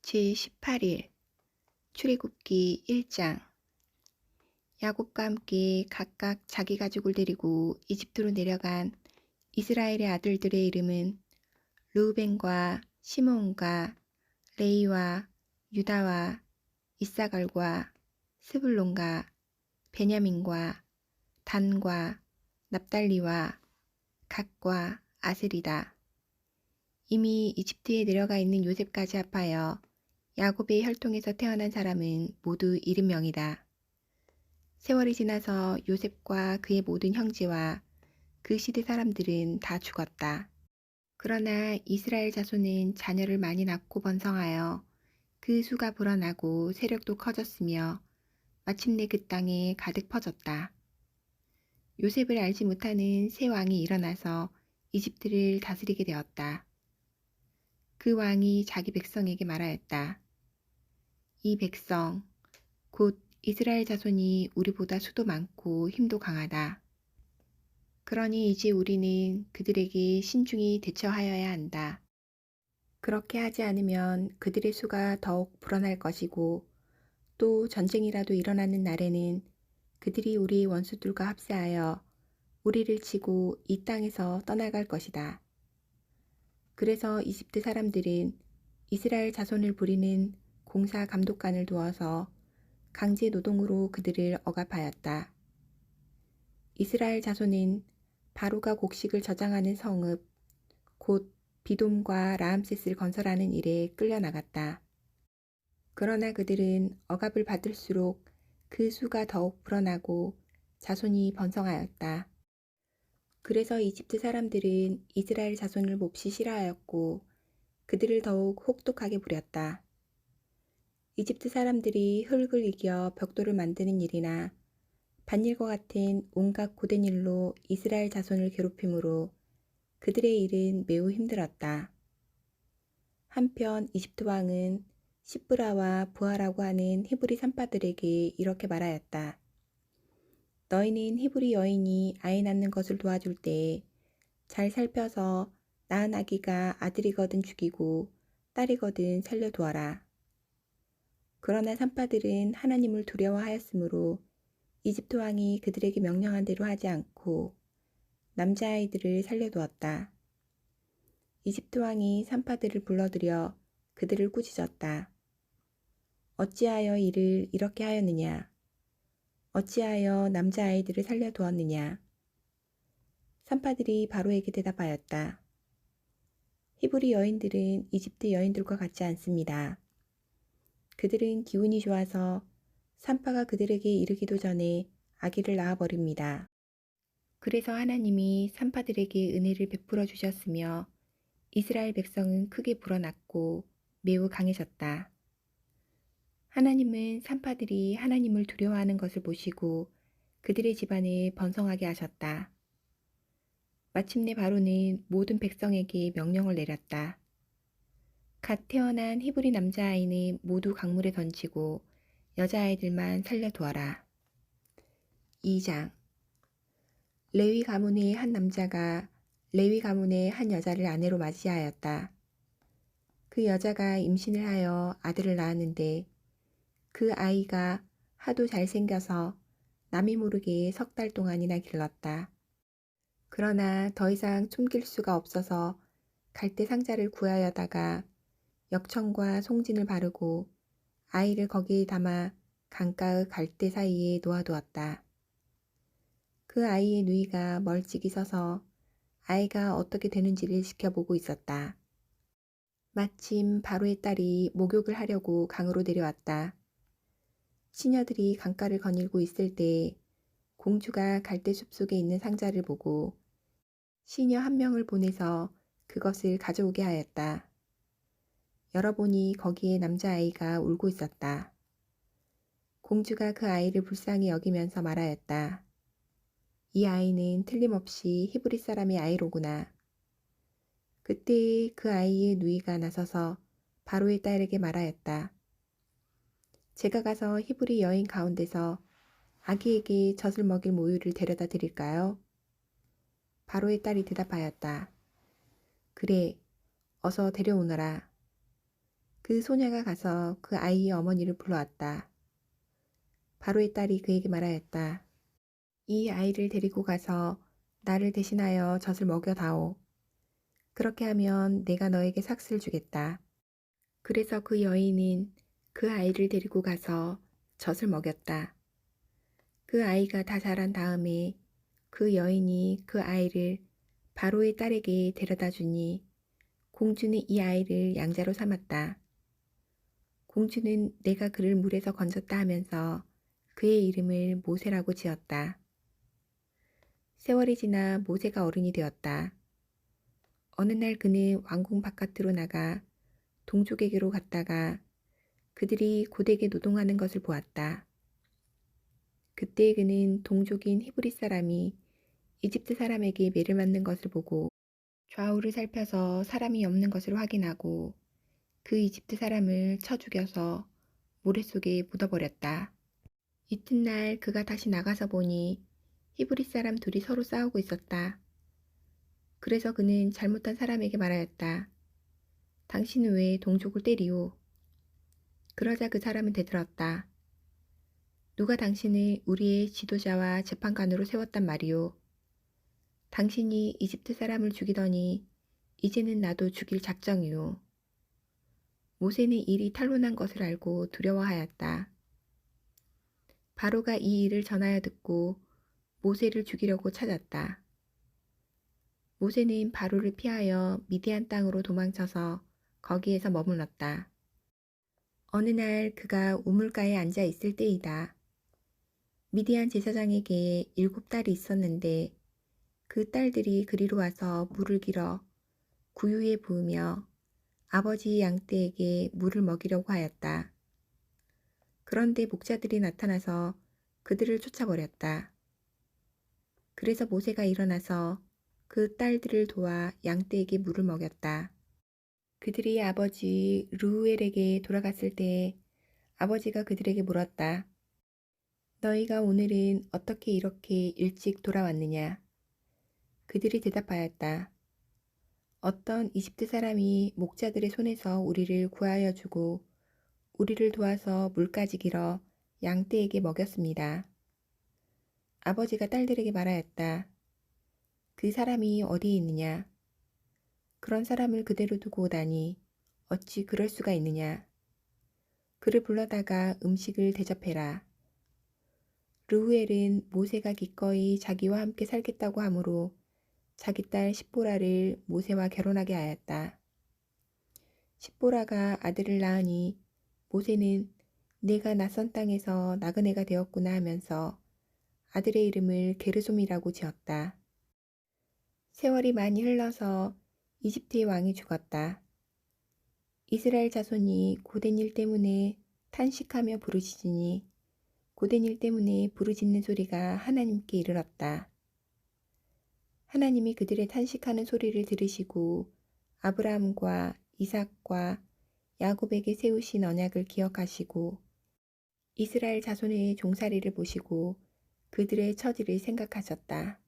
제18일 출애굽기 1장. 야곱과 함께 각각 자기 가족을 데리고 이집트로 내려간 이스라엘의 아들들의 이름은 르우벤과 시므온과 레위와 유다와 이사갈과 스불론과 베냐민과 단과 납달리와 갓과 아셀이다. 이미 이집트에 내려가 있는 요셉까지 합하여 야곱의 혈통에서 태어난 사람은 모두 70명이다. 세월이 지나서 요셉과 그의 모든 형제와 그 시대 사람들은 다 죽었다. 그러나 이스라엘 자손은 자녀를 많이 낳고 번성하여 그 수가 불어나고 세력도 커졌으며 마침내 그 땅에 가득 퍼졌다. 요셉을 알지 못하는 새 왕이 일어나서 이집트를 다스리게 되었다. 그 왕이 자기 백성에게 말하였다. 이 백성, 곧 이스라엘 자손이 우리보다 수도 많고 힘도 강하다. 그러니 이제 우리는 그들에게 신중히 대처하여야 한다. 그렇게 하지 않으면 그들의 수가 더욱 불어날 것이고 또 전쟁이라도 일어나는 날에는 그들이 우리 원수들과 합세하여 우리를 치고 이 땅에서 떠나갈 것이다. 그래서 이집트 사람들은 이스라엘 자손을 부리는 공사 감독관을 두어서 강제 노동으로 그들을 억압하였다. 이스라엘 자손은 바로가 곡식을 저장하는 성읍, 곧 비돔과 라암셋을 건설하는 일에 끌려나갔다. 그러나 그들은 억압을 받을수록 그 수가 더욱 불어나고 자손이 번성하였다. 그래서 이집트 사람들은 이스라엘 자손을 몹시 싫어하였고 그들을 더욱 혹독하게 부렸다. 이집트 사람들이 흙을 이겨 벽돌을 만드는 일이나 밭일과 같은 온갖 고된 일로 이스라엘 자손을 괴롭힘으로 그들의 일은 매우 힘들었다. 한편 이집트 왕은 시브라와 부하라고 하는 히브리 산파들에게 이렇게 말하였다. 너희는 히브리 여인이 아이 낳는 것을 도와줄 때 잘 살펴서 낳은 아기가 아들이거든 죽이고 딸이거든 살려두어라. 그러나 산파들은 하나님을 두려워하였으므로 이집트 왕이 그들에게 명령한 대로 하지 않고 남자아이들을 살려두었다. 이집트 왕이 산파들을 불러들여 그들을 꾸짖었다. 어찌하여 이를 이렇게 하였느냐? 어찌하여 남자아이들을 살려두었느냐? 산파들이 바로에게 대답하였다. 히브리 여인들은 이집트 여인들과 같지 않습니다. 그들은 기운이 좋아서 산파가 그들에게 이르기도 전에 아기를 낳아버립니다. 그래서 하나님이 산파들에게 은혜를 베풀어 주셨으며 이스라엘 백성은 크게 불어났고 매우 강해졌다. 하나님은 산파들이 하나님을 두려워하는 것을 보시고 그들의 집안을 번성하게 하셨다. 마침내 바로는 모든 백성에게 명령을 내렸다. 갓 태어난 히브리 남자아이는 모두 강물에 던지고 여자아이들만 살려두어라. 2장. 레위 가문의 한 남자가 레위 가문의 한 여자를 아내로 맞이하였다. 그 여자가 임신을 하여 아들을 낳았는데 그 아이가 하도 잘생겨서 남이 모르게 3달 동안이나 길렀다. 그러나 더 이상 숨길 수가 없어서 갈대 상자를 구하여다가 역청과 송진을 바르고 아이를 거기에 담아 강가의 갈대 사이에 놓아두었다. 그 아이의 누이가 멀찍이 서서 아이가 어떻게 되는지를 지켜보고 있었다. 마침 바로의 딸이 목욕을 하려고 강으로 내려왔다. 시녀들이 강가를 거닐고 있을 때 공주가 갈대 숲속에 있는 상자를 보고 시녀 한 명을 보내서 그것을 가져오게 하였다. 열어보니 거기에 남자아이가 울고 있었다. 공주가 그 아이를 불쌍히 여기면서 말하였다. 이 아이는 틀림없이 히브리 사람의 아이로구나. 그때 그 아이의 누이가 나서서 바로의 딸에게 말하였다. 제가 가서 히브리 여인 가운데서 아기에게 젖을 먹일 모유를 데려다 드릴까요? 바로의 딸이 대답하였다. 그래, 어서 데려오너라. 그 소녀가 가서 그 아이의 어머니를 불러왔다. 바로의 딸이 그에게 말하였다. 이 아이를 데리고 가서 나를 대신하여 젖을 먹여다오. 그렇게 하면 내가 너에게 삭슬 주겠다. 그래서 그 여인은 그 아이를 데리고 가서 젖을 먹였다. 그 아이가 다 자란 다음에 그 여인이 그 아이를 바로의 딸에게 데려다 주니 공주는 이 아이를 양자로 삼았다. 공주는 내가 그를 물에서 건졌다 하면서 그의 이름을 모세라고 지었다. 세월이 지나 모세가 어른이 되었다. 어느 날 그는 왕궁 바깥으로 나가 동족에게로 갔다가 그들이 고되게 노동하는 것을 보았다. 그때 그는 동족인 히브리 사람이 이집트 사람에게 매를 맞는 것을 보고 좌우를 살펴서 사람이 없는 것을 확인하고 그 이집트 사람을 쳐 죽여서 모래 속에 묻어버렸다. 이튿날 그가 다시 나가서 보니 히브리 사람 둘이 서로 싸우고 있었다. 그래서 그는 잘못한 사람에게 말하였다. 당신은 왜 동족을 때리오? 그러자 그 사람은 대들었다. 누가 당신을 우리의 지도자와 재판관으로 세웠단 말이오. 당신이 이집트 사람을 죽이더니 이제는 나도 죽일 작정이오. 모세는 일이 탄로난 것을 알고 두려워하였다. 바로가 이 일을 전하여 듣고 모세를 죽이려고 찾았다. 모세는 바로를 피하여 미디안 땅으로 도망쳐서 거기에서 머물렀다. 어느 날 그가 우물가에 앉아 있을 때이다. 미디안 제사장에게 7딸이 있었는데 그 딸들이 그리로 와서 물을 길어 구유에 부으며 아버지 양떼에게 물을 먹이려고 하였다. 그런데 목자들이 나타나서 그들을 쫓아버렸다. 그래서 모세가 일어나서 그 딸들을 도와 양떼에게 물을 먹였다. 그들이 아버지 르우엘에게 돌아갔을 때 아버지가 그들에게 물었다. 너희가 오늘은 어떻게 이렇게 일찍 돌아왔느냐? 그들이 대답하였다. 어떤 이집트 사람이 목자들의 손에서 우리를 구하여 주고 우리를 도와서 물까지 길어 양떼에게 먹였습니다. 아버지가 딸들에게 말하였다. 그 사람이 어디에 있느냐? 그런 사람을 그대로 두고 오다니 어찌 그럴 수가 있느냐? 그를 불러다가 음식을 대접해라. 르우엘은 모세가 기꺼이 자기와 함께 살겠다고 하므로 자기 딸 십보라를 모세와 결혼하게 하였다. 십보라가 아들을 낳으니 모세는 내가 낯선 땅에서 나그네가 되었구나 하면서 아들의 이름을 게르솜이라고 지었다. 세월이 많이 흘러서 이집트의 왕이 죽었다. 이스라엘 자손이 고된 일 때문에 탄식하며 부르짖으니 고된 일 때문에 부르짖는 소리가 하나님께 이르렀다. 하나님이 그들의 탄식하는 소리를 들으시고 아브라함과 이삭과 야곱에게 세우신 언약을 기억하시고 이스라엘 자손의 종살이를 보시고 그들의 처지를 생각하셨다.